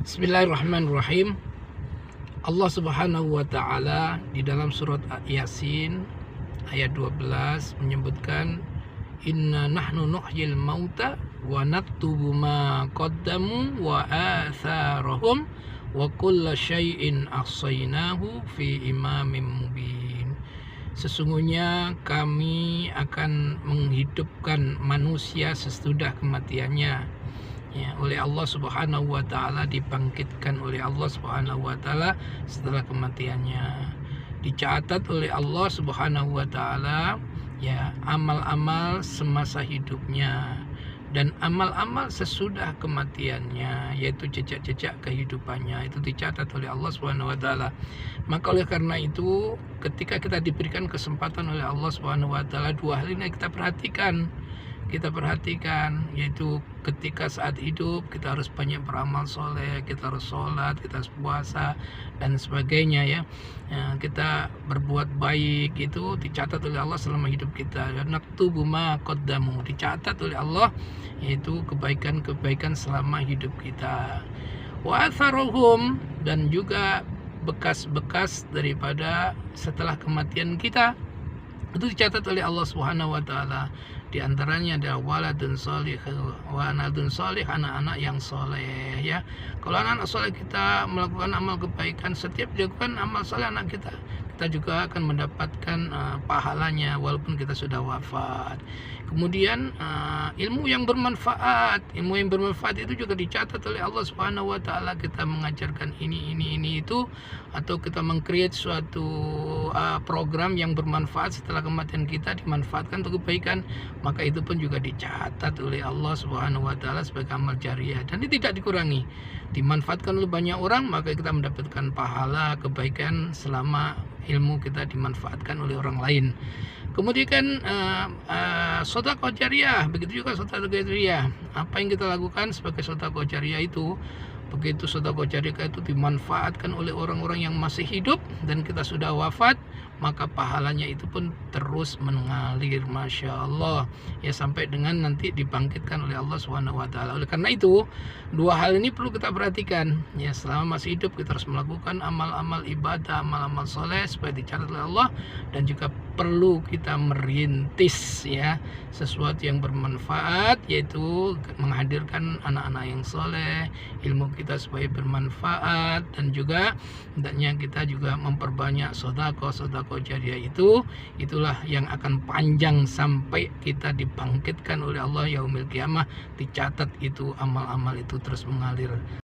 Bismillahirrahmanirrahim. Allah Subhanahu wa taala di dalam surat Yasin ayat 12 menyebutkan inna nahnu nuhyil mauta wa naktubu ma qaddamu wa atharahum wa kulla syai'in ahsaynahu fi imamin mubin. Sesungguhnya kami akan menghidupkan manusia sesudah kematiannya, ya, oleh Allah Subhanahu wa taala, dibangkitkan oleh Allah Subhanahu wa taala setelah kematiannya. Dicatat oleh Allah Subhanahu wa taala, ya, amal-amal semasa hidupnya dan amal-amal sesudah kematiannya, yaitu jejak-jejak kehidupannya, itu dicatat oleh Allah Subhanahu wa taala. Maka oleh karena itu, ketika kita diberikan kesempatan oleh Allah Subhanahu wa taala, dua hal ini kita perhatikan, yaitu ketika saat hidup kita harus banyak beramal soleh, kita harus sholat, kita harus puasa dan sebagainya, ya. Kita berbuat baik itu dicatat oleh Allah selama hidup kita. Naktubu ma qaddamu, dicatat oleh Allah, yaitu kebaikan-kebaikan selama hidup kita. Wa atharuhum, dan juga bekas-bekas daripada setelah kematian kita itu dicatat oleh Allah Subhanahu wa taala. Di antaranya ada waladun sholih wa anadun sholih, anak-anak yang soleh, ya. Kalau anak-anak soleh kita melakukan amal kebaikan, setiap dilakukan amal soleh anak kita juga akan mendapatkan pahalanya walaupun kita sudah wafat. Kemudian ilmu yang bermanfaat itu juga dicatat oleh Allah Subhanahu wa taala. Kita mengajarkan ini itu, atau kita meng-create suatu program yang bermanfaat setelah kematian kita, dimanfaatkan untuk kebaikan, maka itu pun juga dicatat oleh Allah Subhanahu wa taala sebagai amal jariah, dan ini tidak dikurangi. Dimanfaatkan oleh banyak orang, maka kita mendapatkan pahala kebaikan selama ilmu kita dimanfaatkan oleh orang lain. Kemudian sedekah jariah, begitu juga sedekah jariah. Apa yang kita lakukan sebagai sedekah jariah itu, begitu sedekah jariah itu dimanfaatkan oleh orang-orang yang masih hidup dan kita sudah wafat, maka pahalanya itu pun terus mengalir, masya Allah, ya, sampai dengan nanti dibangkitkan oleh Allah Subhanahu wa taala. Oleh karena itu, dua hal ini perlu kita perhatikan, ya. Selama masih hidup kita harus melakukan amal-amal ibadah, amal-amal soleh supaya dicatat oleh Allah, dan juga perlu kita merintis, ya, sesuatu yang bermanfaat, yaitu menghadirkan anak-anak yang soleh, ilmu kita supaya bermanfaat, dan juga hendaknya kita juga memperbanyak sedekah jariah itulah yang akan panjang sampai kita dibangkitkan oleh Allah yaumil qiyamah. Dicatat itu amal-amal itu terus mengalir.